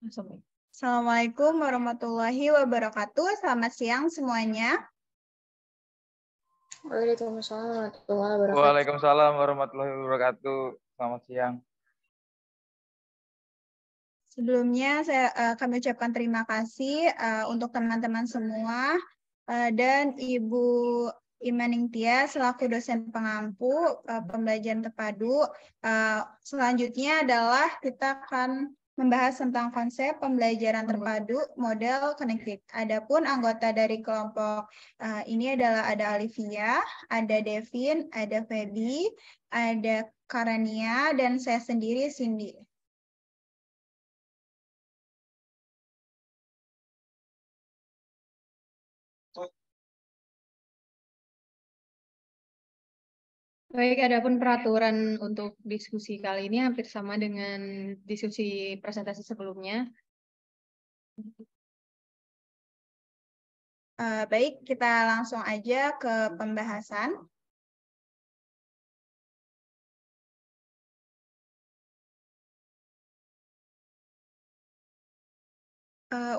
Assalamualaikum warahmatullahi wabarakatuh. Selamat siang semuanya. Waalaikumsalam warahmatullahi wabarakatuh. Waalaikumsalam warahmatullahi wabarakatuh. Selamat siang. Sebelumnya kami ucapkan terima kasih untuk teman-teman semua dan Ibu Imaning Tia selaku dosen pengampu pembelajaran terpadu. Selanjutnya adalah kita akan membahas tentang konsep pembelajaran terpadu model connected. Adapun anggota dari kelompok ini adalah ada Alivia, ada Devin, ada Feby, ada Karania, dan saya sendiri Cindy. Baik, adapun peraturan untuk diskusi kali ini hampir sama dengan diskusi presentasi sebelumnya. Baik, kita langsung aja ke pembahasan.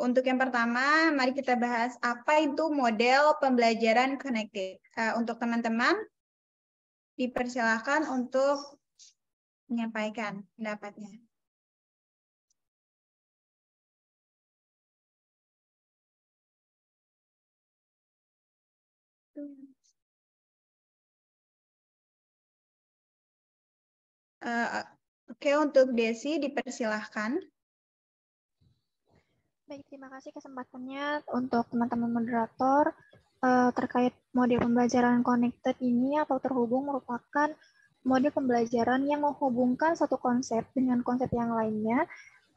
Untuk yang pertama, mari kita bahas apa itu model pembelajaran connected. Untuk teman-teman, dipersilakan untuk menyampaikan pendapatnya. Oke, untuk Desi dipersilahkan. Baik, terima kasih kesempatannya untuk teman-teman moderator. Terkait model pembelajaran connected ini atau terhubung merupakan model pembelajaran yang menghubungkan satu konsep dengan konsep yang lainnya.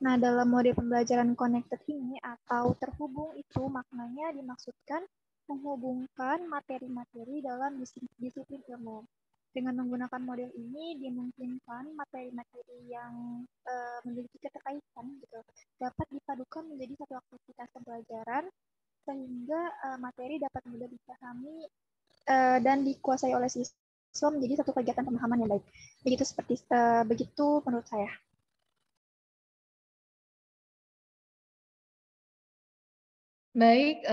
Nah, dalam model pembelajaran connected ini atau terhubung itu maknanya dimaksudkan menghubungkan materi-materi dalam disiplin ilmu. Dengan menggunakan model ini dimungkinkan materi-materi yang memiliki keterkaitan gitu dapat dipadukan menjadi satu aktivitas pembelajaran sehingga materi dapat mudah dipahami dan dikuasai oleh siswa menjadi satu kegiatan pemahaman yang baik. Begitu menurut saya. Baik,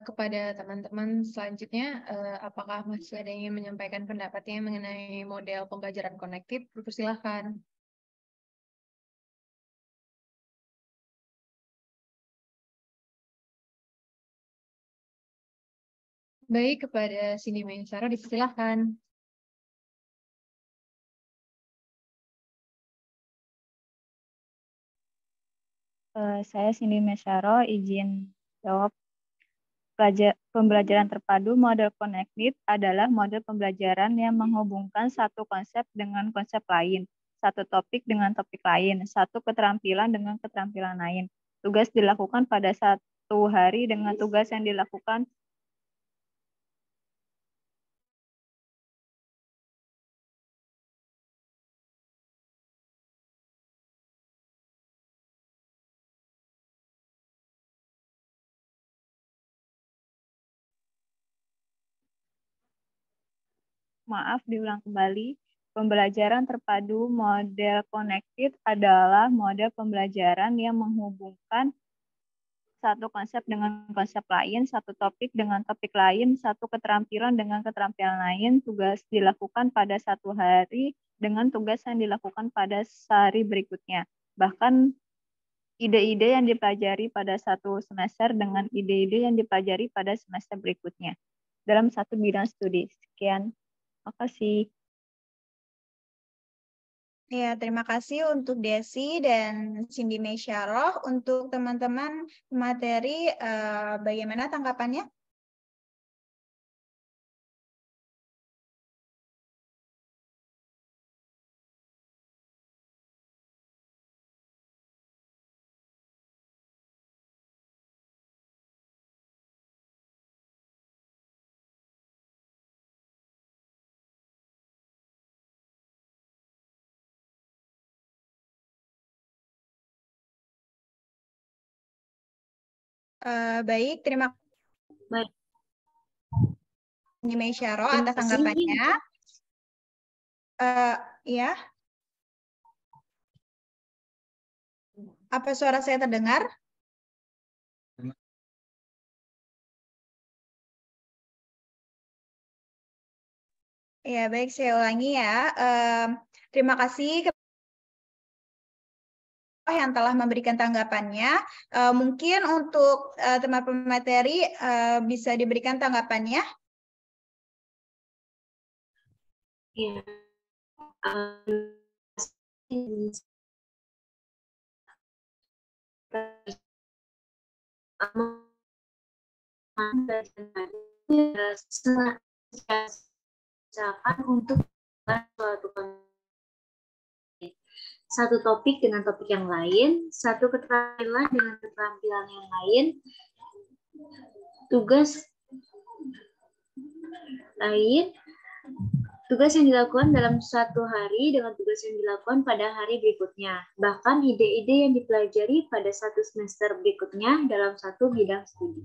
kepada teman-teman selanjutnya, apakah masih ada yang ingin menyampaikan pendapatnya mengenai model pembelajaran connected? Persilahkan. Baik, kepada Cindy Meisaro dipersilahkan. Saya Cindy Meisaro, izin jawab. Pembelajaran terpadu model connected adalah model pembelajaran yang menghubungkan satu konsep dengan konsep lain, satu topik dengan topik lain, satu keterampilan dengan keterampilan lain. Tugas dilakukan pada satu hari dengan tugas yang dilakukan Maaf, diulang kembali. Pembelajaran terpadu model connected adalah model pembelajaran yang menghubungkan satu konsep dengan konsep lain, satu topik dengan topik lain, satu keterampilan dengan keterampilan lain. Tugas dilakukan pada satu hari dengan tugas yang dilakukan pada sehari berikutnya. Bahkan ide-ide yang dipelajari pada satu semester dengan ide-ide yang dipelajari pada semester berikutnya dalam satu bidang studi. Sekian. Terima kasih. Ya, terima kasih untuk Desi dan Cindy Meisyaroh. Untuk teman-teman materi, bagaimana tanggapannya? Baik, terima kasih Cindy Meisyaroh atas tanggapannya. Ya. Apa suara saya terdengar? Ya, baik, saya ulangi ya. Terima kasih yang telah memberikan tanggapannya. Mungkin untuk teman pemateri bisa diberikan tanggapannya. Ya. Untuk satu topik dengan topik yang lain, satu keterampilan dengan keterampilan yang lain, tugas yang dilakukan dalam satu hari dengan tugas yang dilakukan pada hari berikutnya. Bahkan ide-ide yang dipelajari pada satu semester berikutnya dalam satu bidang studi.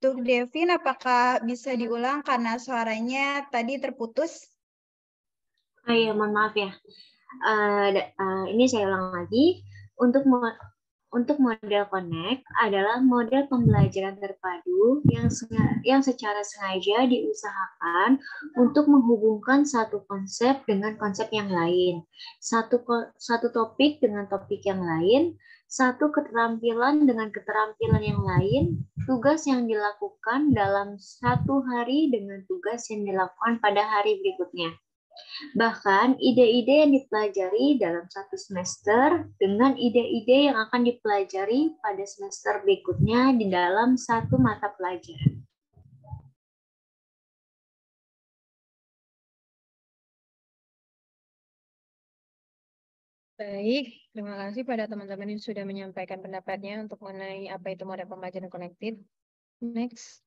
Untuk Devin, apakah bisa diulang karena suaranya tadi terputus? Oh iya, mohon maaf ya. Ini saya ulang lagi. Untuk model Connect adalah model pembelajaran terpadu yang secara sengaja diusahakan untuk menghubungkan satu konsep dengan konsep yang lain, satu topik dengan topik yang lain, satu keterampilan dengan keterampilan yang lain, tugas yang dilakukan dalam satu hari dengan tugas yang dilakukan pada hari berikutnya. Bahkan ide-ide yang dipelajari dalam satu semester dengan ide-ide yang akan dipelajari pada semester berikutnya di dalam satu mata pelajaran. Baik, terima kasih pada teman-teman yang sudah menyampaikan pendapatnya untuk mengenai apa itu model pembelajaran connected. Next.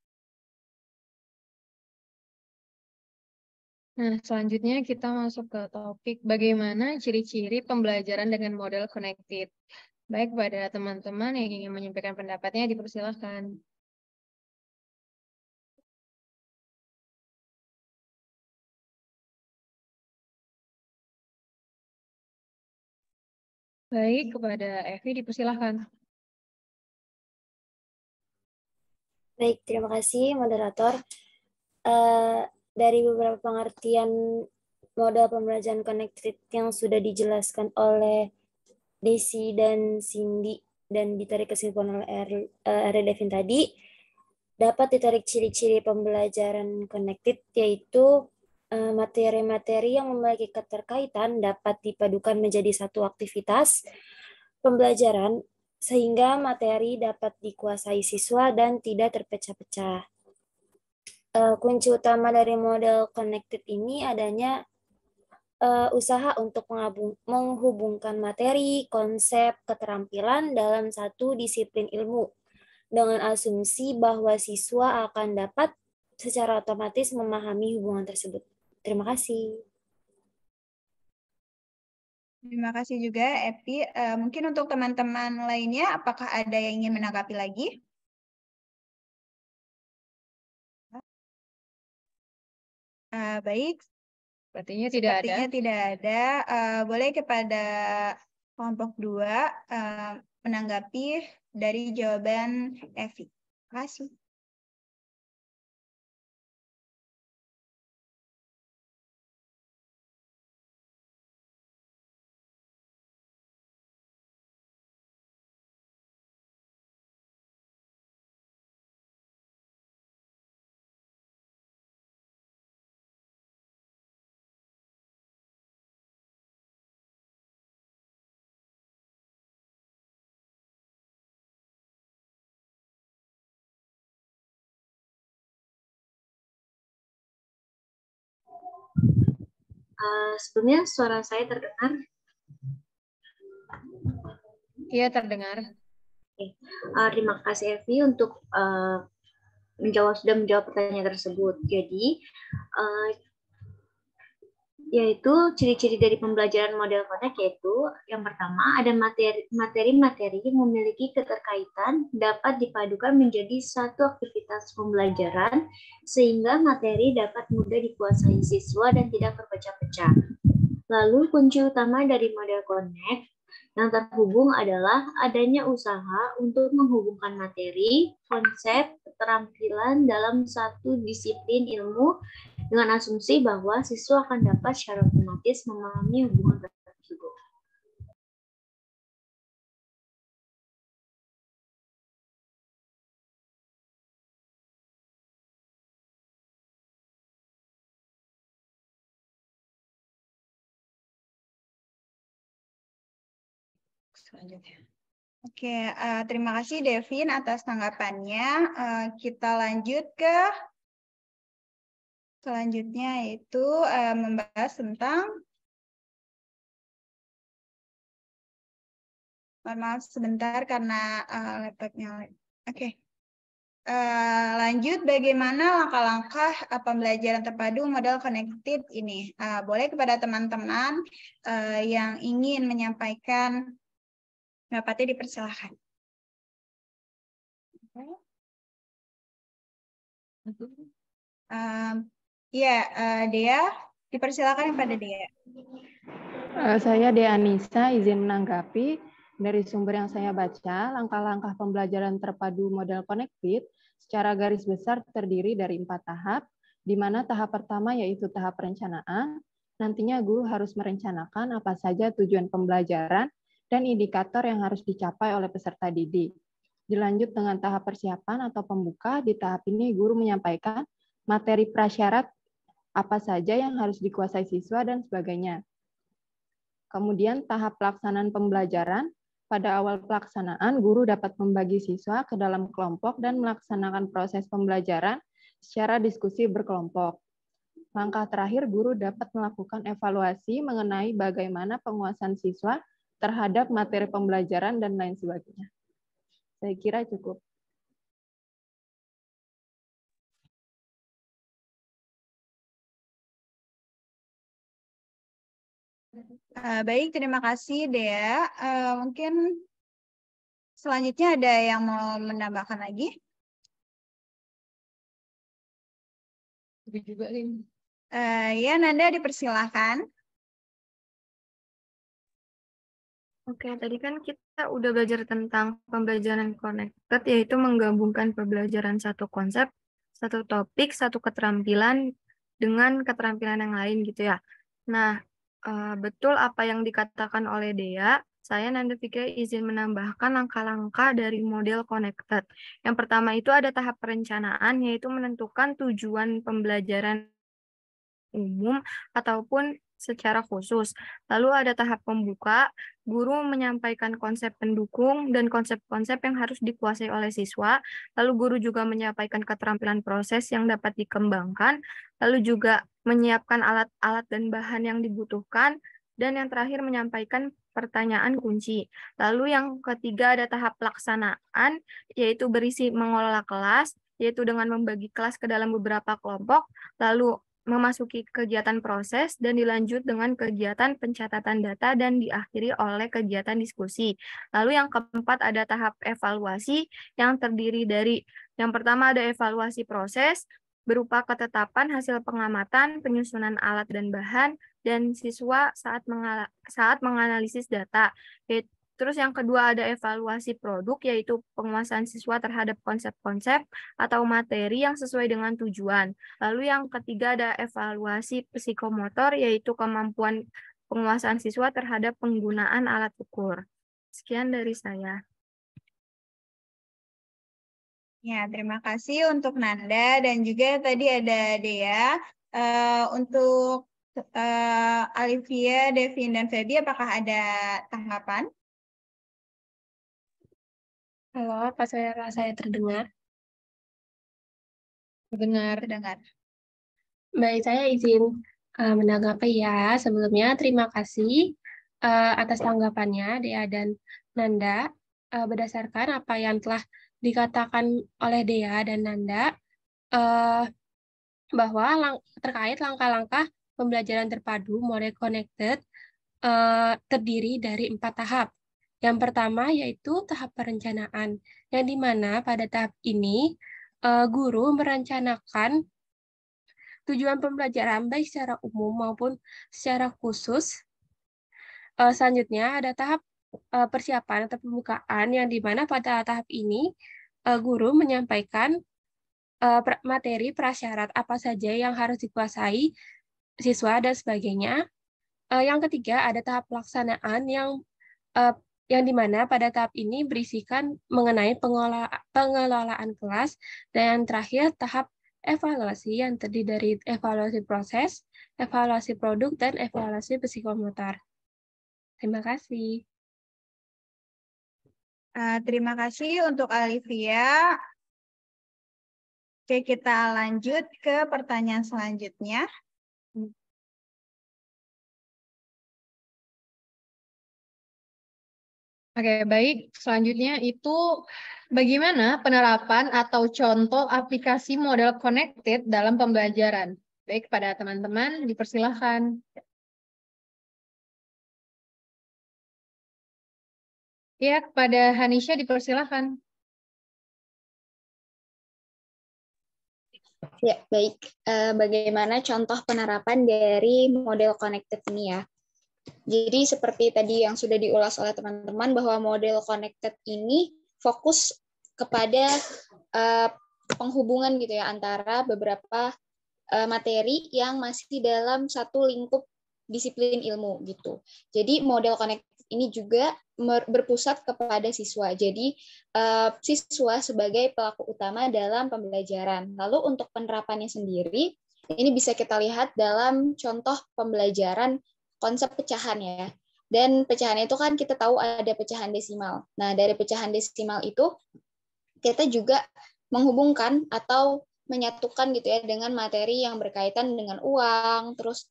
Nah, selanjutnya kita masuk ke topik bagaimana ciri-ciri pembelajaran dengan model connected. Baik, pada teman-teman yang ingin menyampaikan pendapatnya, dipersilahkan. Baik, kepada Evi dipersilahkan. Baik, terima kasih moderator. Dari beberapa pengertian model pembelajaran connected yang sudah dijelaskan oleh Desi dan Cindy dan ditarik kesimpulan oleh Devin tadi, dapat ditarik ciri-ciri pembelajaran connected yaitu materi-materi yang memiliki keterkaitan dapat dipadukan menjadi satu aktivitas pembelajaran sehingga materi dapat dikuasai siswa dan tidak terpecah-pecah. Kunci utama dari model connected ini adanya usaha untuk menghubungkan materi, konsep, keterampilan dalam satu disiplin ilmu dengan asumsi bahwa siswa akan dapat secara otomatis memahami hubungan tersebut. Terima kasih. Terima kasih juga, Epi. Mungkin untuk teman-teman lainnya, apakah ada yang ingin menanggapi lagi? Baik. Sepertinya tidak ada. Sepertinya tidak ada. Boleh kepada kelompok 2 menanggapi dari jawaban Evi. Terima kasih. Sebelumnya suara saya terdengar? Iya, terdengar. Terima kasih Evi untuk sudah menjawab pertanyaan tersebut. Jadi, yaitu ciri-ciri dari pembelajaran model Connect yaitu yang pertama ada materi-materi yang memiliki keterkaitan dapat dipadukan menjadi satu aktivitas pembelajaran sehingga materi dapat mudah dikuasai siswa dan tidak terpecah-pecah. Lalu kunci utama dari model Connect yang terhubung adalah adanya usaha untuk menghubungkan materi, konsep, keterampilan dalam satu disiplin ilmu dengan asumsi bahwa siswa akan dapat secara otomatis memahami hubungan tersebut. Selanjutnya. Oke, terima kasih Devin atas tanggapannya. Kita lanjut ke selanjutnya yaitu membahas tentang, mohon maaf sebentar karena laptopnya. Oke. Lanjut, bagaimana langkah-langkah pembelajaran terpadu model connected ini? Boleh kepada teman-teman yang ingin menyampaikan pendapatnya dipersilahkan. Ya, Dea, dipersilakan kepada Dea. Saya Dea Anissa, izin menanggapi. Dari sumber yang saya baca, langkah-langkah pembelajaran terpadu model connected secara garis besar terdiri dari 4 tahap, di mana tahap pertama yaitu tahap perencanaan. Nantinya guru harus merencanakan apa saja tujuan pembelajaran dan indikator yang harus dicapai oleh peserta didik. Dilanjut dengan tahap persiapan atau pembuka, di tahap ini guru menyampaikan materi prasyarat apa saja yang harus dikuasai siswa dan sebagainya. Kemudian tahap pelaksanaan pembelajaran, pada awal pelaksanaan guru dapat membagi siswa ke dalam kelompok dan melaksanakan proses pembelajaran secara diskusi berkelompok. Langkah terakhir, guru dapat melakukan evaluasi mengenai bagaimana penguasaan siswa terhadap materi pembelajaran dan lain sebagainya. Saya kira cukup. Baik, terima kasih Dea. Mungkin selanjutnya ada yang mau menambahkan lagi? Juga Lin. Ya, Nanda dipersilahkan. Oke, tadi kan kita udah belajar tentang pembelajaran connected, yaitu menggabungkan pembelajaran satu konsep, satu topik, satu keterampilan dengan keterampilan yang lain gitu ya. Nah, betul apa yang dikatakan oleh Dea, saya Nanda Fikri izin menambahkan langkah-langkah dari model connected. Yang pertama itu ada tahap perencanaan, yaitu menentukan tujuan pembelajaran umum ataupun secara khusus. Lalu ada tahap pembuka, guru menyampaikan konsep pendukung dan konsep-konsep yang harus dikuasai oleh siswa. Lalu guru juga menyampaikan keterampilan proses yang dapat dikembangkan. Lalu juga menyiapkan alat-alat dan bahan yang dibutuhkan. Dan yang terakhir menyampaikan pertanyaan kunci. Lalu yang ketiga ada tahap pelaksanaan, yaitu berisi mengelola kelas, yaitu dengan membagi kelas ke dalam beberapa kelompok, lalu memasuki kegiatan proses dan dilanjut dengan kegiatan pencatatan data dan diakhiri oleh kegiatan diskusi. Lalu yang keempat ada tahap evaluasi yang terdiri dari yang pertama ada evaluasi proses berupa ketetapan hasil pengamatan, penyusunan alat dan bahan, dan siswa saat menganalisis data. Terus yang kedua ada evaluasi produk, yaitu penguasaan siswa terhadap konsep-konsep atau materi yang sesuai dengan tujuan. Lalu yang ketiga ada evaluasi psikomotor, yaitu kemampuan penguasaan siswa terhadap penggunaan alat ukur. Sekian dari saya. Ya, terima kasih untuk Nanda dan juga tadi ada Dea. Untuk Alivia, Devin, dan Feby, apakah ada tanggapan? Halo, apa saya terdengar? Terdengar. Terdengar. Baik, saya izin menanggapi ya. Sebelumnya terima kasih atas tanggapannya Dea dan Nanda. Berdasarkan apa yang telah dikatakan oleh Dea dan Nanda, bahwa terkait langkah-langkah pembelajaran terpadu model connected terdiri dari 4 tahap. Yang pertama yaitu tahap perencanaan, yang dimana pada tahap ini guru merencanakan tujuan pembelajaran baik secara umum maupun secara khusus. Selanjutnya ada tahap persiapan atau pembukaan, yang dimana pada tahap ini guru menyampaikan materi prasyarat apa saja yang harus dikuasai siswa dan sebagainya. Yang ketiga ada tahap pelaksanaan yang dimana pada tahap ini berisikan mengenai pengelolaan kelas, dan yang terakhir tahap evaluasi yang terdiri dari evaluasi proses, evaluasi produk, dan evaluasi psikomotor. Terima kasih. Terima kasih untuk Alivia. Oke, kita lanjut ke pertanyaan selanjutnya. Oke, baik. Selanjutnya itu bagaimana penerapan atau contoh aplikasi model connected dalam pembelajaran? Baik, pada teman-teman dipersilahkan. Ya, kepada Hanisha dipersilahkan. Ya, baik. Bagaimana contoh penerapan dari model connected ini ya? Jadi seperti tadi yang sudah diulas oleh teman-teman bahwa model connected ini fokus kepada penghubungan gitu ya antara beberapa materi yang masih dalam satu lingkup disiplin ilmu gitu. Jadi model connected ini juga berpusat kepada siswa. Jadi siswa sebagai pelaku utama dalam pembelajaran. Lalu untuk penerapannya sendiri, ini bisa kita lihat dalam contoh pembelajaran konsep pecahan ya. Dan pecahan itu kan kita tahu ada pecahan desimal. Nah, dari pecahan desimal itu kita juga menghubungkan atau menyatukan gitu ya dengan materi yang berkaitan dengan uang, terus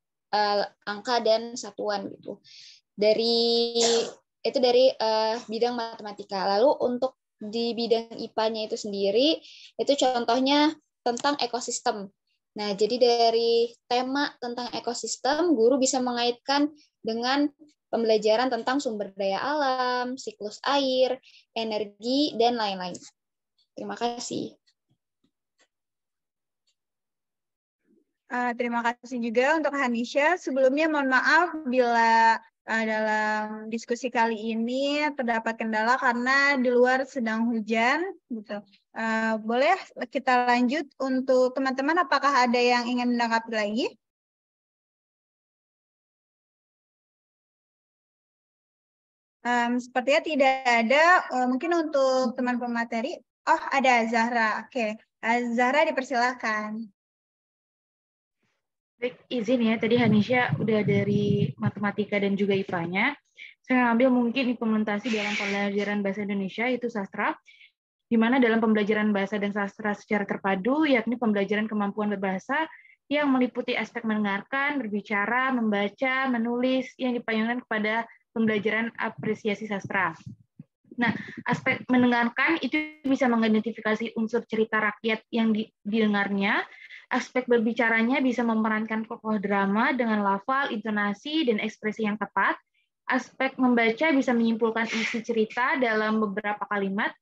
angka dan satuan gitu. Dari bidang matematika. Lalu untuk di bidang IPA-nya itu sendiri, itu contohnya tentang ekosistem. Nah, jadi dari tema tentang ekosistem, guru bisa mengaitkan dengan pembelajaran tentang sumber daya alam, siklus air, energi, dan lain-lain. Terima kasih. Terima kasih juga untuk Hanisha. Sebelumnya mohon maaf bila dalam diskusi kali ini terdapat kendala karena di luar sedang hujan. Gitu. Boleh kita lanjut untuk teman-teman, apakah ada yang ingin menanggapi lagi? Sepertinya tidak ada. Mungkin untuk teman pemateri. Oh, ada Zahra. Oke. Zahra dipersilahkan. Baik, izin ya, tadi Hanisha udah dari matematika dan juga IPA-nya. Saya ngambil mungkin implementasi dalam pembelajaran bahasa Indonesia, itu sastra, di mana dalam pembelajaran bahasa dan sastra secara terpadu, yakni pembelajaran kemampuan berbahasa yang meliputi aspek mendengarkan, berbicara, membaca, menulis, yang dipayungkan kepada pembelajaran apresiasi sastra. Nah, aspek mendengarkan itu bisa mengidentifikasi unsur cerita rakyat yang didengarnya. Aspek berbicaranya bisa memerankan tokoh drama dengan lafal, intonasi, dan ekspresi yang tepat. Aspek membaca bisa menyimpulkan isi cerita dalam beberapa kalimat.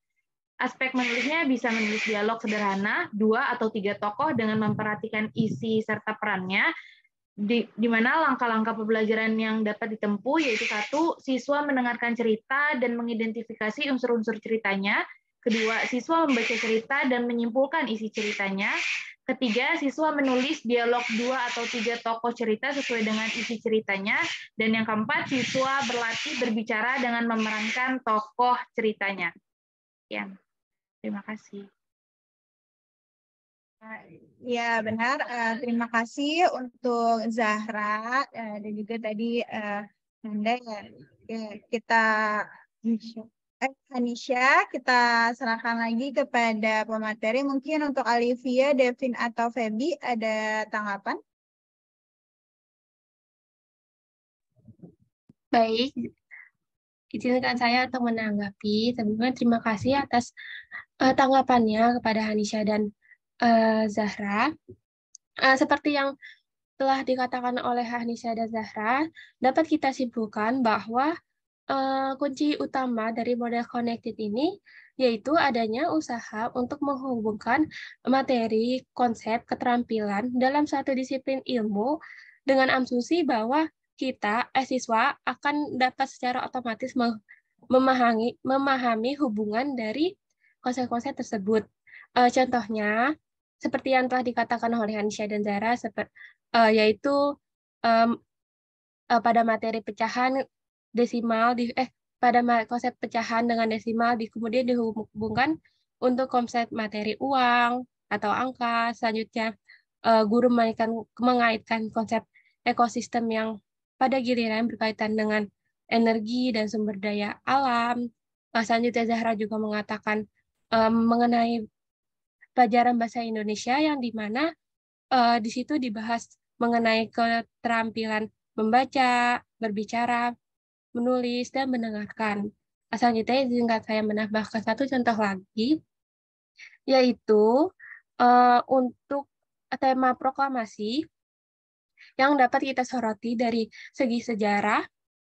Aspek menulisnya bisa menulis dialog sederhana, 2 atau 3 tokoh dengan memperhatikan isi serta perannya, di mana langkah-langkah pembelajaran yang dapat ditempuh yaitu 1, siswa mendengarkan cerita dan mengidentifikasi unsur-unsur ceritanya. 2, siswa membaca cerita dan menyimpulkan isi ceritanya. 3, siswa menulis dialog 2 atau 3 tokoh cerita sesuai dengan isi ceritanya. Dan yang 4, siswa berlatih berbicara dengan memerankan tokoh ceritanya. Ya, terima kasih. Ya, benar. Terima kasih untuk Zahra dan juga tadi Nanda ya. Kita Hanisha, kita serahkan lagi kepada pemateri. Mungkin untuk Alivia, Devin, atau Feby ada tanggapan? Baik, izinkan saya untuk menanggapi. Sebelumnya terima kasih atas tanggapannya kepada Hanisha dan Zahra. Seperti yang telah dikatakan oleh Hanisha dan Zahra, dapat kita simpulkan bahwa kunci utama dari model connected ini yaitu adanya usaha untuk menghubungkan materi, konsep, keterampilan dalam satu disiplin ilmu dengan asumsi bahwa kita, siswa, akan dapat secara otomatis memahami hubungan dari konsep-konsep tersebut. Contohnya, seperti yang telah dikatakan oleh Hanisha dan Zahra, yaitu pada materi pecahan desimal pada konsep pecahan dengan desimal kemudian dihubungkan untuk konsep materi uang atau angka. Selanjutnya guru mengaitkan konsep ekosistem yang pada giliran berkaitan dengan energi dan sumber daya alam. Selanjutnya Zahra juga mengatakan mengenai pelajaran bahasa Indonesia yang dimana di situ dibahas mengenai keterampilan membaca, berbicara, menulis, dan mendengarkan. Selanjutnya izinkan saya menambahkan satu contoh lagi, yaitu untuk tema proklamasi yang dapat kita soroti dari segi sejarah,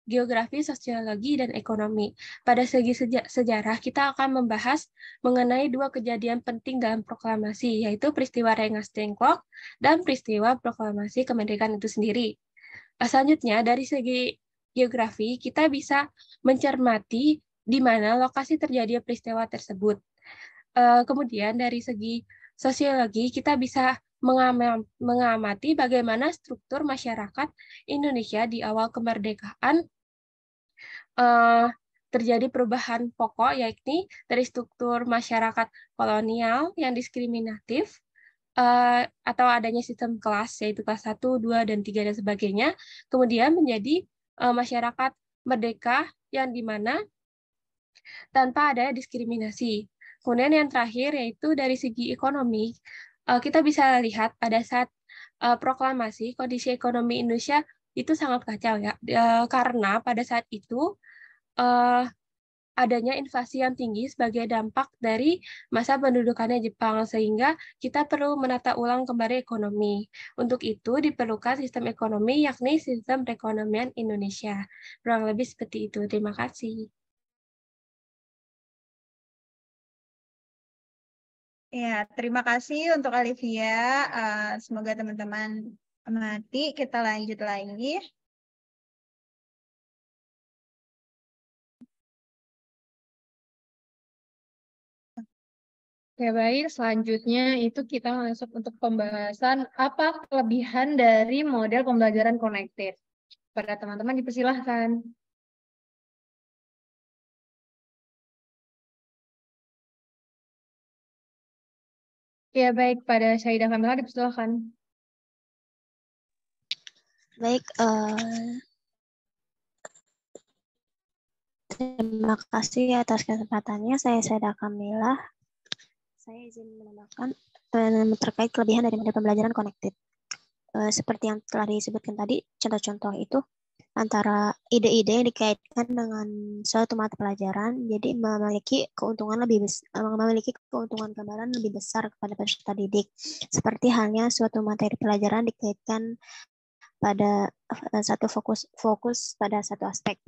geografi, sosiologi, dan ekonomi. Pada segi sejarah, kita akan membahas mengenai dua kejadian penting dalam proklamasi, yaitu peristiwa Rengas Dengklok dan peristiwa proklamasi kemerdekaan itu sendiri. Selanjutnya, dari segi geografi, kita bisa mencermati di mana lokasi terjadi peristiwa tersebut. Kemudian, dari segi sosiologi, kita bisa mengamati bagaimana struktur masyarakat Indonesia di awal kemerdekaan terjadi perubahan pokok, yakni dari struktur masyarakat kolonial yang diskriminatif, atau adanya sistem kelas, yaitu kelas 1, 2, dan 3, dan sebagainya, kemudian menjadi masyarakat merdeka yang dimana tanpa ada diskriminasi. Kemudian yang terakhir yaitu dari segi ekonomi, kita bisa lihat pada saat proklamasi, kondisi ekonomi Indonesia itu sangat kacau ya, karena pada saat itu adanya inflasi yang tinggi sebagai dampak dari masa pendudukannya Jepang, sehingga kita perlu menata ulang kembali ekonomi. Untuk itu diperlukan sistem ekonomi, yakni sistem perekonomian Indonesia. Kurang lebih seperti itu. Terima kasih. Ya, terima kasih untuk Alivia. Semoga teman-teman mengerti. Kita lanjut lagi. Oke, baik. Selanjutnya itu kita masuk untuk pembahasan apa kelebihan dari model pembelajaran connected. Pada teman-teman dipersilahkan. Ya, baik. Pada Syahidah Kamila dipersilahkan. Baik, terima kasih atas kesempatannya. Saya Syahidah Kamila. Saya izin menambahkan terkait kelebihan dari model pembelajaran connected. Seperti yang telah disebutkan tadi, contoh-contoh itu antara ide-ide yang dikaitkan dengan suatu mata pelajaran, jadi memiliki keuntungan gambaran lebih besar kepada peserta didik. Seperti halnya suatu materi pelajaran dikaitkan pada satu fokus pada satu aspek.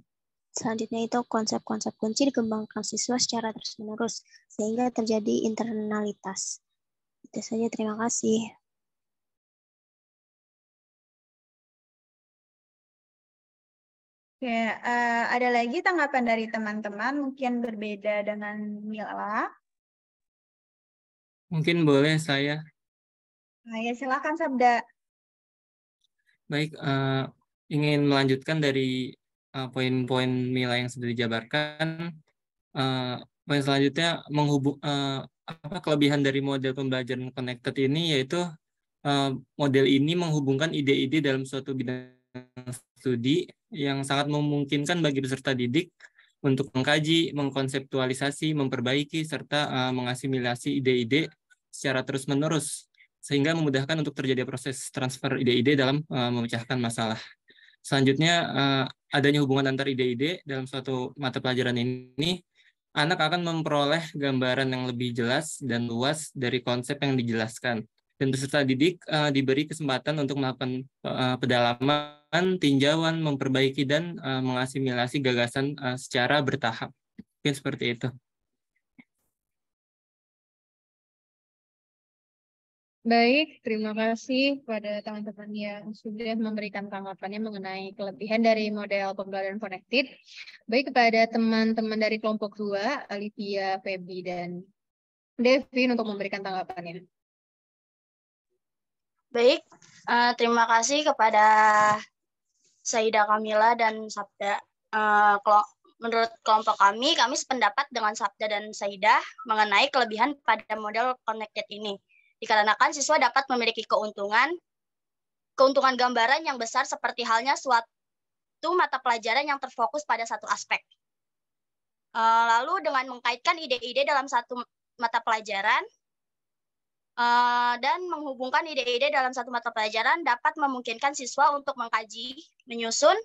Selanjutnya itu konsep-konsep kunci dikembangkan siswa secara terus-menerus sehingga terjadi internalitas. Itu saja, terima kasih. Oke, ada lagi tanggapan dari teman-teman, mungkin berbeda dengan Mila. Mungkin boleh saya. Ya, silakan Sabda. Baik, ingin melanjutkan dari poin-poin Mila yang sudah dijabarkan. Poin selanjutnya apa kelebihan dari model pembelajaran connected ini, yaitu model ini menghubungkan ide-ide dalam suatu bidang studi yang sangat memungkinkan bagi peserta didik untuk mengkaji, mengkonseptualisasi, memperbaiki, serta mengasimilasi ide-ide secara terus-menerus, sehingga memudahkan untuk terjadi proses transfer ide-ide dalam memecahkan masalah. Selanjutnya, adanya hubungan antar ide-ide dalam suatu mata pelajaran ini, anak akan memperoleh gambaran yang lebih jelas dan luas dari konsep yang dijelaskan. Dan peserta didik diberi kesempatan untuk melakukan pedalaman, tinjauan, memperbaiki, dan mengasimilasi gagasan secara bertahap. Mungkin seperti itu. Baik, terima kasih kepada teman-teman yang sudah memberikan tanggapannya mengenai kelebihan dari model pembelajaran connected. Baik, kepada teman-teman dari kelompok 2, Olivia, Feby, dan Devin untuk memberikan tanggapannya. Baik, terima kasih kepada Saida Kamila dan Sabda. Menurut kelompok kami sependapat dengan Sabda dan Saida mengenai kelebihan pada model connected ini. Dikarenakan siswa dapat memiliki keuntungan gambaran yang besar seperti halnya suatu mata pelajaran yang terfokus pada satu aspek. Lalu dengan mengkaitkan ide-ide dalam satu mata pelajaran dan menghubungkan ide-ide dalam satu mata pelajaran dapat memungkinkan siswa untuk mengkaji, menyusun,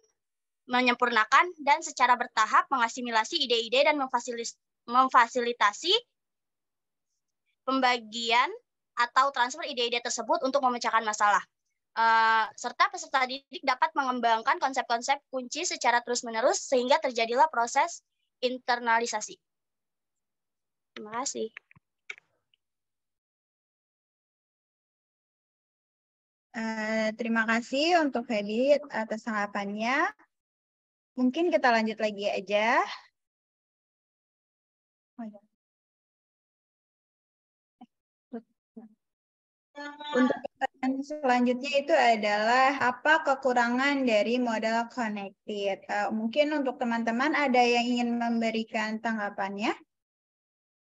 menyempurnakan, dan secara bertahap mengasimilasi ide-ide dan memfasilitasi pembagian atau transfer ide-ide tersebut untuk memecahkan masalah. Serta peserta didik dapat mengembangkan konsep-konsep kunci secara terus-menerus sehingga terjadilah proses internalisasi. Terima kasih. Terima kasih untuk Feby atas tanggapannya. Mungkin kita lanjut lagi aja. Untuk pertanyaan selanjutnya itu adalah apa kekurangan dari model connected? Mungkin untuk teman-teman ada yang ingin memberikan tanggapannya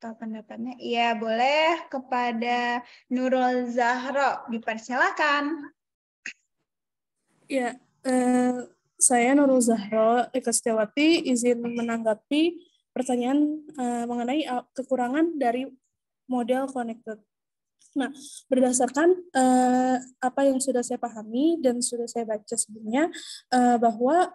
atau pendapatnya? Iya, boleh kepada Nurul Zahro, dipersilakan. Ya, saya Nurul Zahro Eka Setiawati izin menanggapi pertanyaan mengenai kekurangan dari model connected. Nah, berdasarkan apa yang sudah saya pahami dan sudah saya baca sebelumnya, bahwa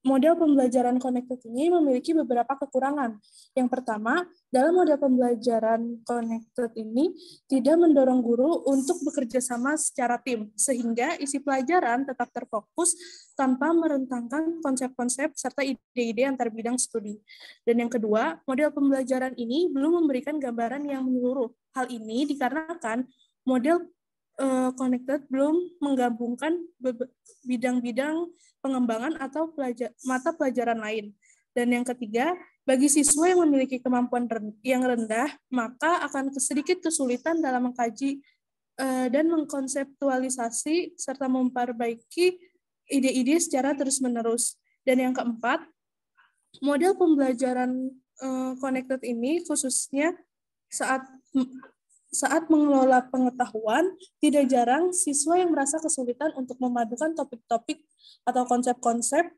model pembelajaran connected ini memiliki beberapa kekurangan. Yang pertama, dalam model pembelajaran connected ini tidak mendorong guru untuk bekerja sama secara tim, sehingga isi pelajaran tetap terfokus tanpa merentangkan konsep-konsep serta ide-ide antar bidang studi. Dan yang kedua, model pembelajaran ini belum memberikan gambaran yang menyeluruh. Hal ini dikarenakan model connected belum menggabungkan bidang-bidang pengembangan atau mata pelajaran lain. Dan yang ketiga, bagi siswa yang memiliki kemampuan yang rendah, maka akan sedikit kesulitan dalam mengkaji dan mengkonseptualisasi serta memperbaiki ide-ide secara terus-menerus. Dan yang keempat, model pembelajaran connected ini khususnya saat mengelola pengetahuan, tidak jarang siswa yang merasa kesulitan untuk memadukan topik-topik atau konsep-konsep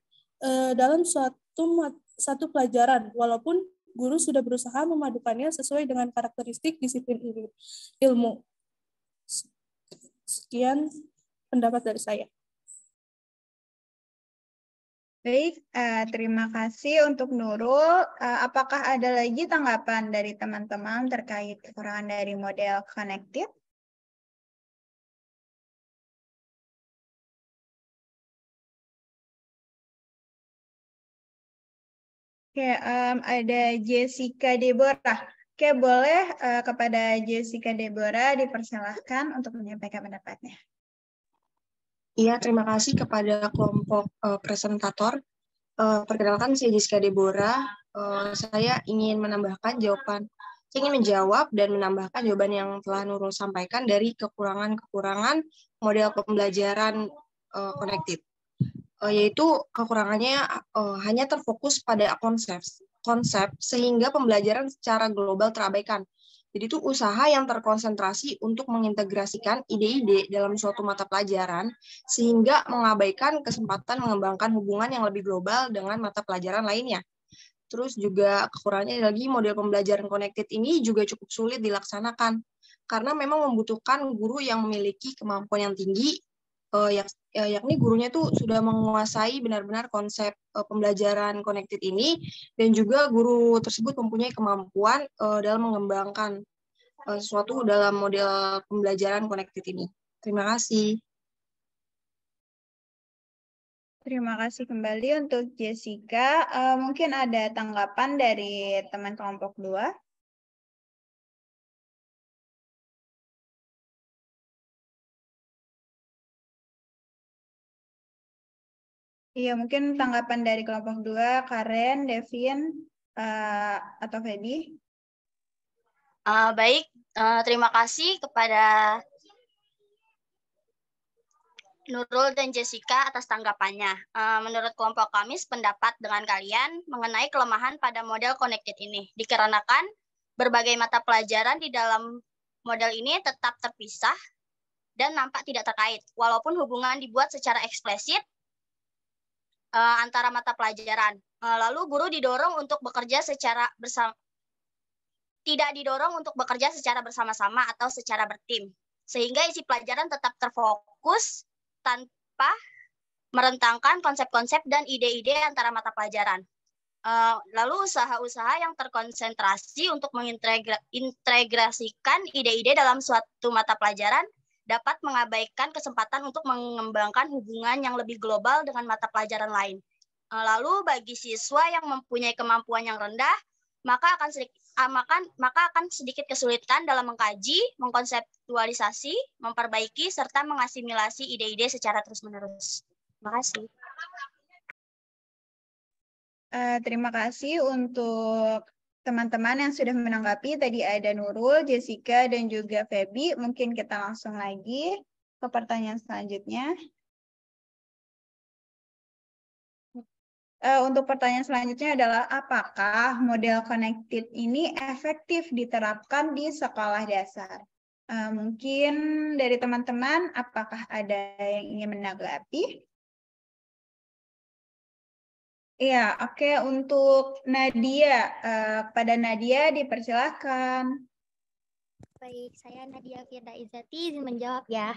dalam satu pelajaran, walaupun guru sudah berusaha memadukannya sesuai dengan karakteristik disiplin ilmu. Sekian pendapat dari saya. Baik, terima kasih untuk Nurul. Apakah ada lagi tanggapan dari teman-teman terkait kekurangan dari model connected? Oke, ada Jessica Deborah. Oke, boleh kepada Jessica Deborah dipersilahkan untuk menyampaikan pendapatnya. Iya, terima kasih kepada kelompok presentator. Perkenalkan, saya Jessica Deborah. Saya ingin menambahkan jawaban. Saya ingin menjawab dan menambahkan jawaban yang telah Nurul sampaikan dari kekurangan-kekurangan model pembelajaran connected. Yaitu kekurangannya hanya terfokus pada konsep sehingga pembelajaran secara global terabaikan. Jadi itu usaha yang terkonsentrasi untuk mengintegrasikan ide-ide dalam suatu mata pelajaran sehingga mengabaikan kesempatan mengembangkan hubungan yang lebih global dengan mata pelajaran lainnya. Terus juga kekurangannya lagi model pembelajaran connected ini juga cukup sulit dilaksanakan karena memang membutuhkan guru yang memiliki kemampuan yang tinggi yakni gurunya tuh sudah menguasai benar-benar konsep pembelajaran connected ini, dan juga guru tersebut mempunyai kemampuan dalam mengembangkan sesuatu dalam model pembelajaran connected ini. Terima kasih. Terima kasih kembali untuk Jessica. Mungkin ada tanggapan dari teman kelompok 2. Iya, mungkin tanggapan dari kelompok 2, Karen, Devin, atau Feby. Baik, terima kasih kepada Nurul dan Jessica atas tanggapannya. Menurut kelompok kami sependapat dengan kalian mengenai kelemahan pada model connected ini, dikarenakan berbagai mata pelajaran di dalam model ini tetap terpisah dan nampak tidak terkait, walaupun hubungan dibuat secara eksplisit antara mata pelajaran. Lalu guru didorong untuk bekerja secara bersama, tidak didorong untuk bekerja secara bersama-sama atau secara bertim, sehingga isi pelajaran tetap terfokus tanpa merentangkan konsep-konsep dan ide-ide antara mata pelajaran. Lalu usaha-usaha yang terkonsentrasi untuk mengintegrasikan ide-ide dalam suatu mata pelajaran dapat mengabaikan kesempatan untuk mengembangkan hubungan yang lebih global dengan mata pelajaran lain. Lalu bagi siswa yang mempunyai kemampuan yang rendah, maka akan sedikit kesulitan dalam mengkaji, mengkonseptualisasi, memperbaiki, serta mengasimilasi ide-ide secara terus-menerus. Terima kasih. Terima kasih untuk teman-teman yang sudah menanggapi. Tadi ada Nurul, Jessica, dan juga Feby. Mungkin kita langsung lagi ke pertanyaan selanjutnya. Untuk pertanyaan selanjutnya adalah, apakah model connected ini efektif diterapkan di sekolah dasar? Mungkin dari teman-teman, apakah ada yang ingin menanggapi? Iya, oke. Untuk Nadia, kepada Nadia dipersilahkan. Baik, saya Nadia Firda Izzati izin menjawab ya.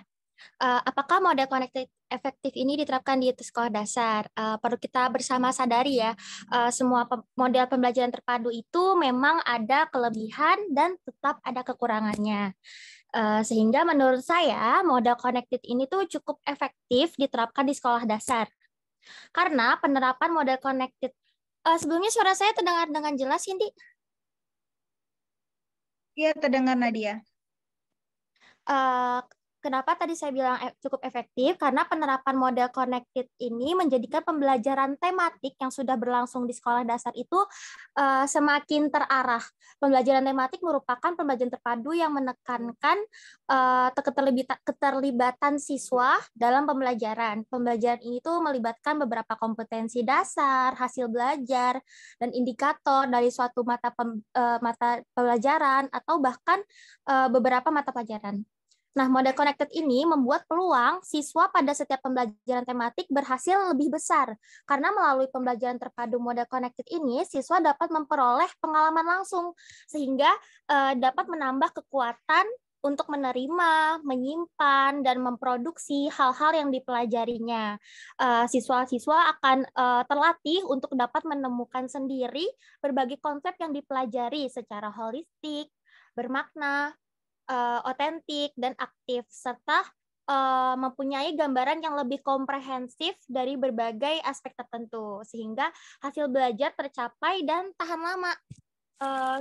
Apakah model connected efektif ini diterapkan di sekolah dasar? Perlu kita bersama sadari ya, semua model pembelajaran terpadu itu memang ada kelebihan dan tetap ada kekurangannya. Sehingga menurut saya model connected ini tuh cukup efektif diterapkan di sekolah dasar. Karena penerapan model connected, sebelumnya suara saya terdengar dengan jelas, Cindy? Iya, terdengar Nadia. Kenapa tadi saya bilang cukup efektif? Karena penerapan model connected ini menjadikan pembelajaran tematik yang sudah berlangsung di sekolah dasar itu semakin terarah. Pembelajaran tematik merupakan pembelajaran terpadu yang menekankan keterlibatan siswa dalam pembelajaran. Pembelajaran ini tuh melibatkan beberapa kompetensi dasar, hasil belajar, dan indikator dari suatu mata pelajaran atau bahkan beberapa mata pelajaran. Nah, model connected ini membuat peluang siswa pada setiap pembelajaran tematik berhasil lebih besar. Karena melalui pembelajaran terpadu model connected ini, siswa dapat memperoleh pengalaman langsung, sehingga dapat menambah kekuatan untuk menerima, menyimpan, dan memproduksi hal-hal yang dipelajarinya. Siswa-siswa akan terlatih untuk dapat menemukan sendiri berbagai konsep yang dipelajari secara holistik, bermakna, otentik dan aktif, serta mempunyai gambaran yang lebih komprehensif dari berbagai aspek tertentu, sehingga hasil belajar tercapai dan tahan lama,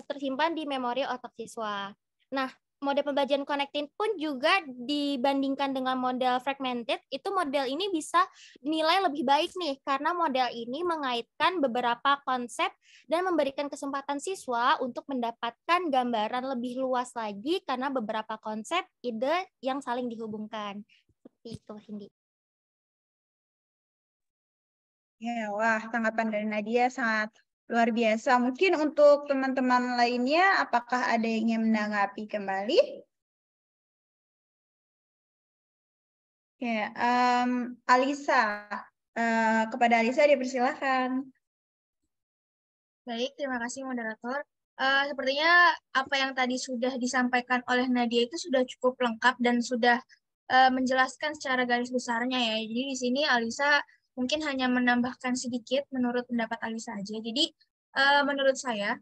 tersimpan di memori otak siswa. Nah, model pembelajaran connected pun juga dibandingkan dengan model fragmented, itu model ini bisa dinilai lebih baik nih, karena model ini mengaitkan beberapa konsep dan memberikan kesempatan siswa untuk mendapatkan gambaran lebih luas lagi karena beberapa konsep ide yang saling dihubungkan. Seperti itu, Cindy. Ya, wah, tanggapan dari Nadia sangat luar biasa. Mungkin untuk teman-teman lainnya, apakah ada yang ingin menanggapi kembali? Ya, Alisa, kepada Alisa dipersilakan. Baik, terima kasih moderator. Sepertinya apa yang tadi sudah disampaikan oleh Nadia itu sudah cukup lengkap dan sudah menjelaskan secara garis besarnya ya. Jadi di sini Alisa mungkin hanya menambahkan sedikit menurut pendapat Alisa aja. Jadi menurut saya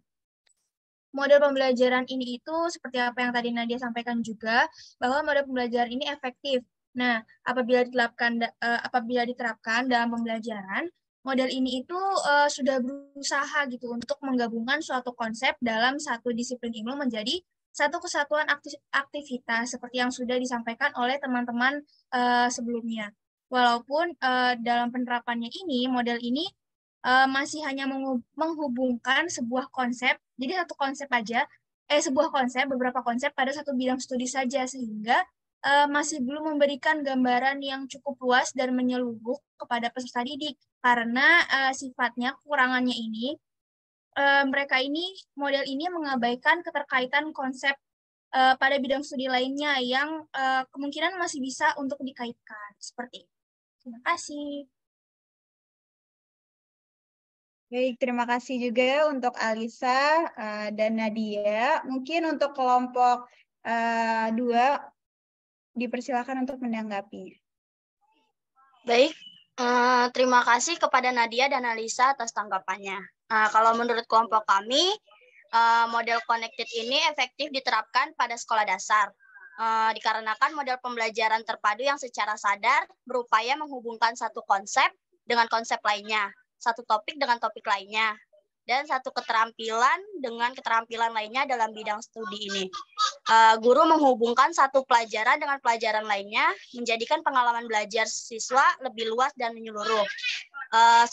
model pembelajaran ini itu seperti apa yang tadi Nadia sampaikan juga, bahwa model pembelajaran ini efektif. Nah, apabila diterapkan dalam pembelajaran, model ini itu sudah berusaha gitu untuk menggabungkan suatu konsep dalam satu disiplin ilmu menjadi satu kesatuan aktivitas seperti yang sudah disampaikan oleh teman-teman sebelumnya. Walaupun dalam penerapannya ini, model ini masih hanya menghubungkan sebuah konsep, jadi satu konsep aja, sebuah konsep, beberapa konsep pada satu bidang studi saja, sehingga masih belum memberikan gambaran yang cukup luas dan menyeluruh kepada peserta didik, karena sifatnya, kekurangannya ini, model ini mengabaikan keterkaitan konsep pada bidang studi lainnya yang kemungkinan masih bisa untuk dikaitkan, seperti itu. Terima kasih. Baik, terima kasih juga untuk Alisa dan Nadia. Mungkin untuk kelompok 2, dipersilakan untuk menanggapi. Baik, terima kasih kepada Nadia dan Alisa atas tanggapannya. Kalau menurut kelompok kami, model connected ini efektif diterapkan pada sekolah dasar. Dikarenakan model pembelajaran terpadu yang secara sadar berupaya menghubungkan satu konsep dengan konsep lainnya, satu topik dengan topik lainnya, dan satu keterampilan dengan keterampilan lainnya dalam bidang studi ini. Guru menghubungkan satu pelajaran dengan pelajaran lainnya, menjadikan pengalaman belajar siswa lebih luas dan menyeluruh.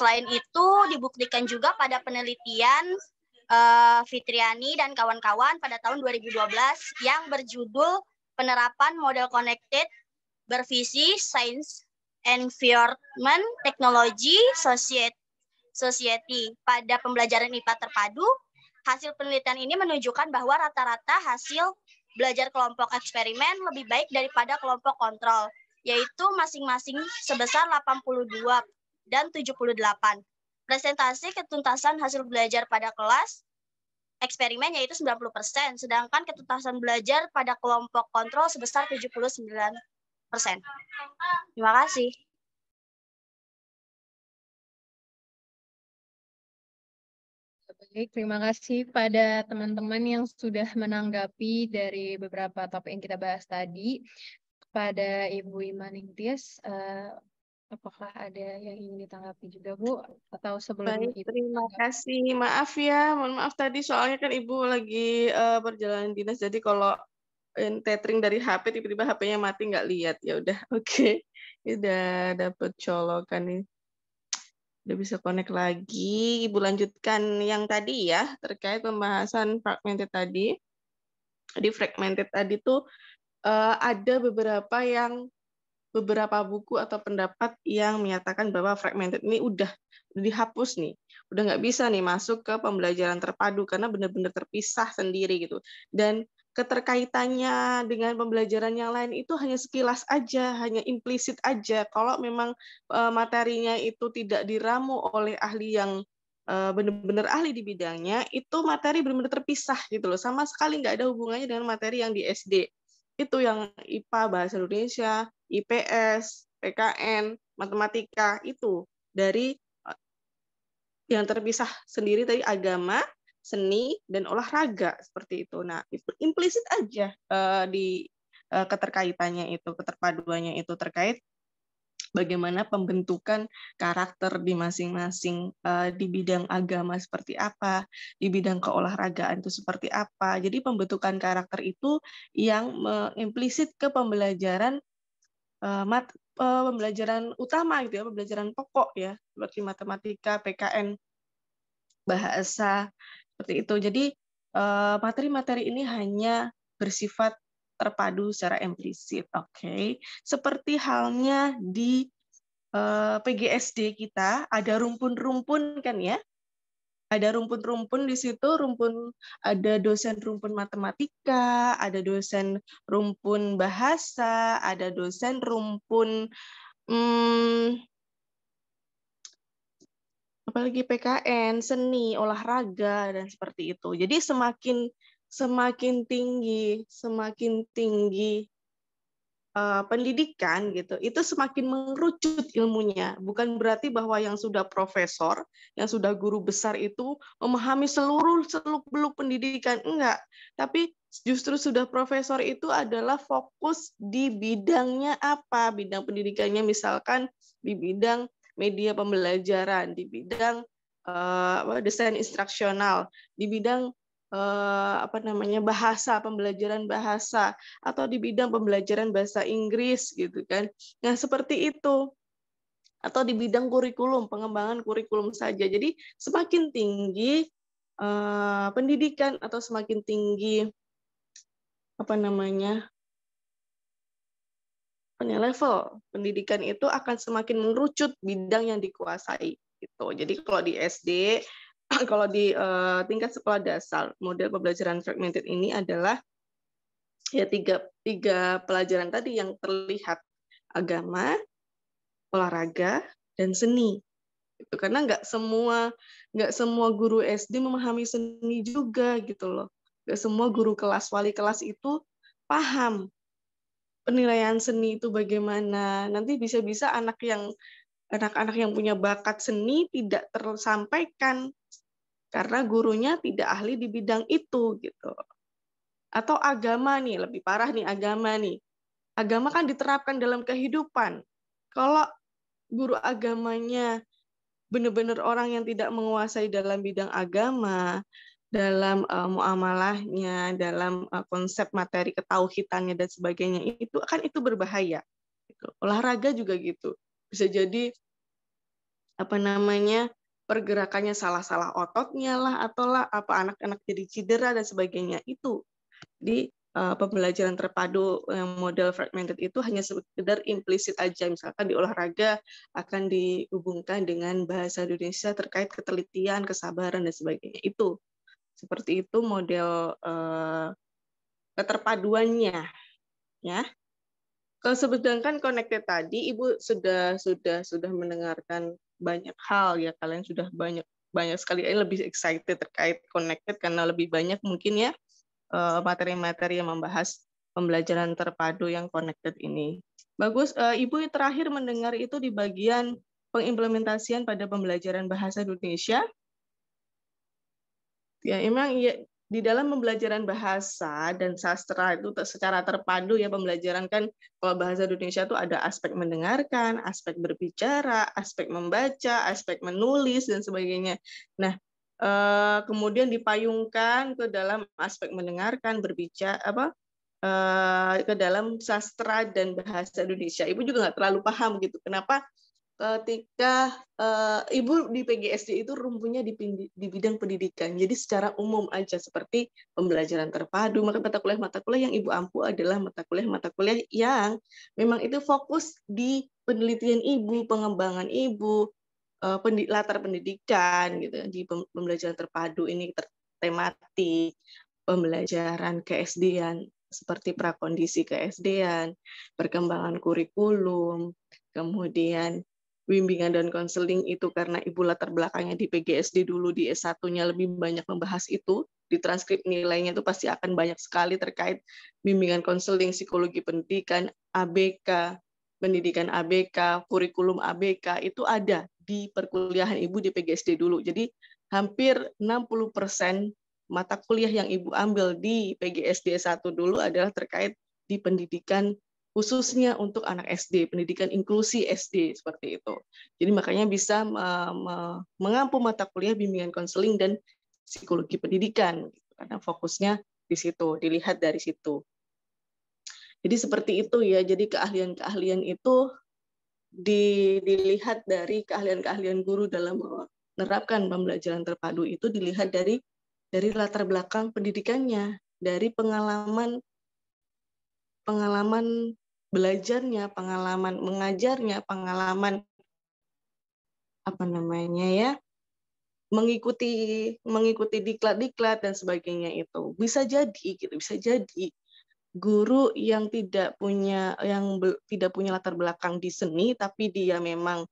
Selain itu, dibuktikan juga pada penelitian Fitriani dan kawan-kawan pada tahun 2012 yang berjudul Penerapan Model Connected Bervisi Science, Environment, Technology, Society pada pembelajaran IPA terpadu. Hasil penelitian ini menunjukkan bahwa rata-rata hasil belajar kelompok eksperimen lebih baik daripada kelompok kontrol, yaitu masing-masing sebesar 82 dan 78. Presentasi ketuntasan hasil belajar pada kelas eksperimen yaitu 90%, sedangkan ketuntasan belajar pada kelompok kontrol sebesar 79%. Terima kasih. Baik, terima kasih pada teman-teman yang sudah menanggapi dari beberapa topik yang kita bahas tadi. Kepada Ibu Imaning Tias, apakah ada yang ingin ditanggapi juga, Bu? Atau sebelum Baik, Ibu terima menanggapi? kasih. Maaf ya, mohon maaf tadi soalnya kan Ibu lagi perjalanan dinas, jadi kalau tethering dari HP tiba-tiba HP-nya mati nggak lihat. Ya udah, oke. Udah dapet colokan nih. Udah bisa connect lagi. Ibu lanjutkan yang tadi ya, terkait pembahasan fragmented tadi. Di fragmented tadi tuh ada beberapa buku atau pendapat yang menyatakan bahwa fragmented ini udah dihapus nih, udah nggak bisa nih masuk ke pembelajaran terpadu karena benar-benar terpisah sendiri gitu. Dan keterkaitannya dengan pembelajaran yang lain itu hanya sekilas aja, hanya implisit aja. Kalau memang materinya itu tidak diramu oleh ahli yang benar-benar ahli di bidangnya, itu materi benar-benar terpisah gitu loh, sama sekali nggak ada hubungannya dengan materi yang di SD. Itu yang IPA, Bahasa Indonesia, IPS, PKN, Matematika, itu dari yang terpisah sendiri tadi agama, seni, dan olahraga, seperti itu. Nah, itu implisit aja di keterkaitannya itu, keterpaduannya itu terkait bagaimana pembentukan karakter di masing-masing di bidang agama seperti apa, di bidang keolahragaan itu seperti apa. Jadi pembentukan karakter itu yang implisit ke pembelajaran pembelajaran utama gitu ya, pembelajaran pokok ya, seperti matematika, PKN, bahasa, seperti itu. Jadi materi-materi ini hanya bersifat terpadu secara implisit, oke. Seperti halnya di PGSD kita ada rumpun-rumpun kan ya, ada rumpun-rumpun di situ, ada dosen rumpun matematika, ada dosen rumpun bahasa, ada dosen rumpun apalagi PKN, seni, olahraga, dan seperti itu. Jadi semakin tinggi pendidikan gitu, itu semakin mengerucut ilmunya. Bukan berarti bahwa yang sudah profesor, yang sudah guru besar itu memahami seluruh seluk-beluk pendidikan, enggak. Tapi justru sudah profesor itu adalah fokus di bidangnya apa, bidang pendidikannya misalkan di bidang media pembelajaran, di bidang desain instruksional, di bidang bahasa, pembelajaran bahasa, atau di bidang pembelajaran bahasa Inggris gitu kan. Nah, seperti itu. Atau di bidang kurikulum, pengembangan kurikulum saja. Jadi semakin tinggi pendidikan atau semakin tinggi level pendidikan itu akan semakin mengerucut bidang yang dikuasai gitu. Jadi kalau di SD, kalau di tingkat sekolah dasar, model pembelajaran fragmented ini adalah ya tiga pelajaran tadi yang terlihat: agama, olahraga, dan seni. Itu karena nggak semua guru SD memahami seni juga gitu loh. Nggak semua guru kelas, wali kelas itu paham penilaian seni itu bagaimana. Nanti bisa-bisa anak-anak yang punya bakat seni tidak tersampaikan karena gurunya tidak ahli di bidang itu gitu. Atau agama nih, lebih parah nih agama nih. Agama kan diterapkan dalam kehidupan. Kalau guru agamanya benar-benar orang yang tidak menguasai dalam bidang agama, dalam muamalahnya, dalam konsep materi ketauhidannya dan sebagainya, itu berbahaya. Gitu. Olahraga juga gitu. Bisa jadi pergerakannya salah-salah ototnya lah, atau anak-anak jadi cedera dan sebagainya. Itu di pembelajaran terpadu yang model fragmented itu hanya sekedar implisit aja. Misalkan di olahraga akan dihubungkan dengan bahasa Indonesia terkait ketelitian, kesabaran dan sebagainya. Itu seperti itu model keterpaduannya, ya. Kalau sedangkan connected tadi, Ibu sudah mendengarkan banyak hal ya, kalian sudah banyak sekali lebih excited terkait connected karena lebih banyak mungkin ya materi-materi yang membahas pembelajaran terpadu yang connected ini. Bagus, Ibu terakhir mendengar itu di bagian pengimplementasian pada pembelajaran bahasa Indonesia. Ya, emang ya, di dalam pembelajaran bahasa dan sastra itu secara terpadu ya, pembelajaran kan kalau bahasa Indonesia itu ada aspek mendengarkan, aspek berbicara, aspek membaca, aspek menulis dan sebagainya. Nah, kemudian dipayungkan ke dalam aspek mendengarkan, berbicara ke dalam sastra dan bahasa Indonesia. Ibu juga nggak terlalu paham gitu kenapa ketika Ibu di PGSD itu rumpunya di bidang pendidikan. Jadi secara umum aja seperti pembelajaran terpadu, maka mata kuliah yang Ibu ampu adalah mata kuliah yang memang itu fokus di penelitian Ibu, pengembangan Ibu, latar pendidikan gitu. Di pembelajaran terpadu ini tematik, pembelajaran KSD-an seperti prakondisi KSD-an, perkembangan kurikulum, kemudian bimbingan dan konseling itu karena Ibu latar belakangnya di PGSD dulu, di S1-nya lebih banyak membahas itu, di transkrip nilainya itu pasti akan banyak sekali terkait bimbingan konseling, psikologi pendidikan, ABK, pendidikan ABK, kurikulum ABK, itu ada di perkuliahan Ibu di PGSD dulu. Jadi hampir 60% mata kuliah yang Ibu ambil di PGSD S1 dulu adalah terkait di pendidikan khususnya untuk anak SD, pendidikan inklusi SD, seperti itu. Jadi makanya bisa mengampu mata kuliah bimbingan konseling dan psikologi pendidikan, karena fokusnya di situ, dilihat dari situ. Jadi seperti itu ya, jadi keahlian-keahlian itu dilihat dari keahlian-keahlian guru dalam menerapkan pembelajaran terpadu itu dilihat dari latar belakang pendidikannya, dari pengalaman belajarnya, pengalaman mengajarnya, pengalaman mengikuti diklat-diklat dan sebagainya itu. Bisa jadi guru yang tidak punya latar belakang di seni, tapi dia memang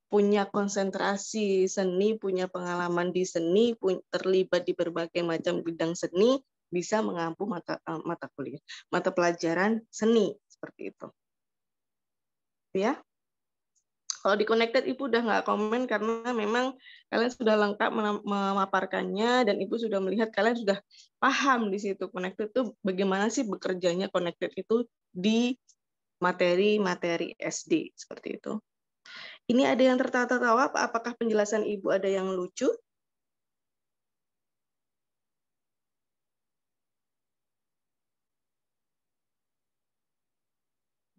punya konsentrasi seni, punya pengalaman di seni, terlibat di berbagai macam bidang seni, bisa mengampu mata pelajaran seni seperti itu. Ya. Kalau di connected Ibu udah nggak komen karena memang kalian sudah lengkap memaparkannya dan Ibu sudah melihat kalian sudah paham di situ connected itu bagaimana sih bekerjanya connected itu di materi-materi SD seperti itu. Ini ada yang tertawa-tawa, apakah penjelasan Ibu ada yang lucu?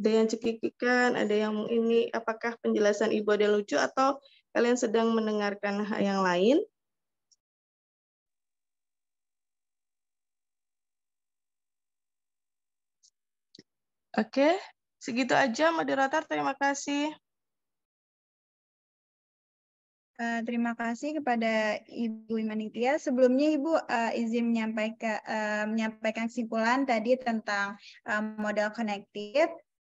Ada yang cekikikan, ada yang ini, apakah penjelasan Ibu ada yang lucu atau kalian sedang mendengarkan hal yang lain? Oke, segitu aja moderator, terima kasih. Terima kasih kepada Ibu Imanitia. Sebelumnya Ibu izin menyampaikan kesimpulan tadi tentang model connected.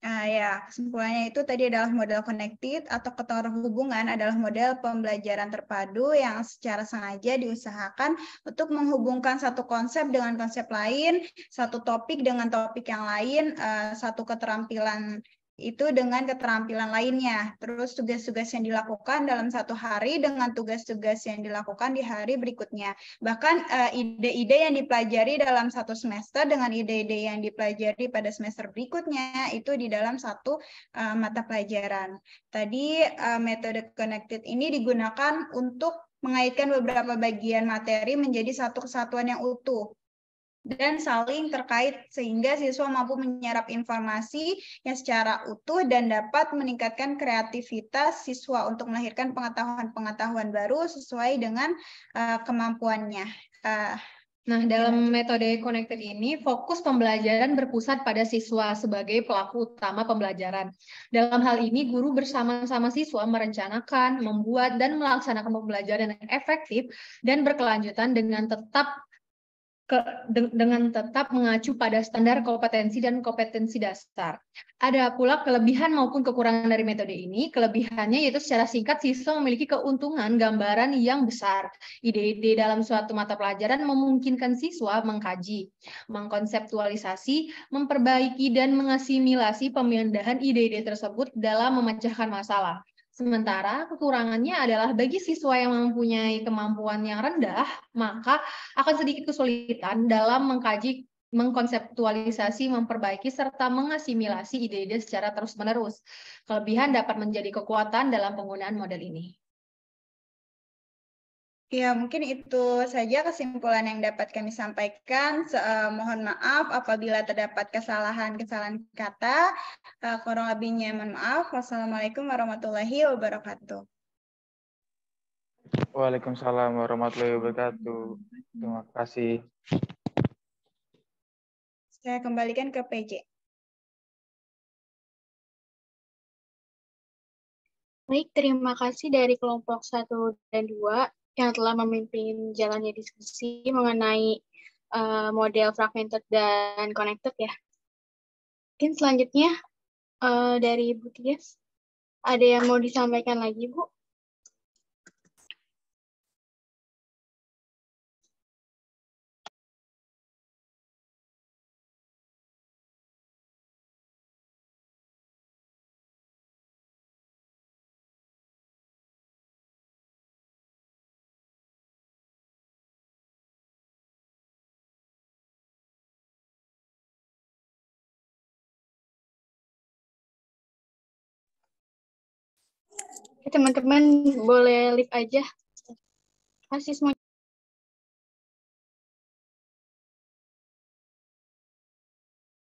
Ya, kesimpulannya itu tadi adalah model connected atau keterhubungan adalah model pembelajaran terpadu yang secara sengaja diusahakan untuk menghubungkan satu konsep dengan konsep lain, satu topik dengan topik yang lain, satu keterampilan itu dengan keterampilan lainnya. Terus tugas-tugas yang dilakukan dalam satu hari dengan tugas-tugas yang dilakukan di hari berikutnya. Bahkan ide-ide yang dipelajari dalam satu semester dengan ide-ide yang dipelajari pada semester berikutnya itu di dalam satu mata pelajaran. Tadi metode connected ini digunakan untuk mengaitkan beberapa bagian materi menjadi satu kesatuan yang utuh dan saling terkait sehingga siswa mampu menyerap informasi yang secara utuh dan dapat meningkatkan kreativitas siswa untuk melahirkan pengetahuan-pengetahuan baru sesuai dengan kemampuannya. Nah, dalam metode connected ini, fokus pembelajaran berpusat pada siswa sebagai pelaku utama pembelajaran. Dalam hal ini, guru bersama-sama siswa merencanakan, membuat, dan melaksanakan pembelajaran yang efektif dan berkelanjutan dengan tetap mengacu pada standar kompetensi dan kompetensi dasar. Ada pula kelebihan maupun kekurangan dari metode ini. Kelebihannya yaitu secara singkat siswa memiliki keuntungan gambaran yang besar. Ide-ide dalam suatu mata pelajaran memungkinkan siswa mengkaji, mengkonseptualisasi, memperbaiki, dan mengasimilasi pemindahan ide-ide tersebut dalam memecahkan masalah. Sementara kekurangannya adalah bagi siswa yang mempunyai kemampuan yang rendah, maka akan sedikit kesulitan dalam mengkaji, mengkonseptualisasi, memperbaiki, serta mengasimilasi ide-ide secara terus-menerus. Kelebihan dapat menjadi kekuatan dalam penggunaan model ini. Ya, mungkin itu saja kesimpulan yang dapat kami sampaikan. Mohon maaf apabila terdapat kesalahan-kesalahan kata. Kurang lebihnya mohon maaf. Wassalamualaikum warahmatullahi wabarakatuh. Waalaikumsalam warahmatullahi wabarakatuh. Terima kasih. Saya kembalikan ke PJ. Baik, terima kasih dari kelompok 1 dan 2 yang telah memimpin jalannya diskusi mengenai model fragmented dan connected ya. Mungkin selanjutnya dari Ibu Tias, ada yang mau disampaikan lagi, Bu? Teman-teman boleh live aja. Kasih semua.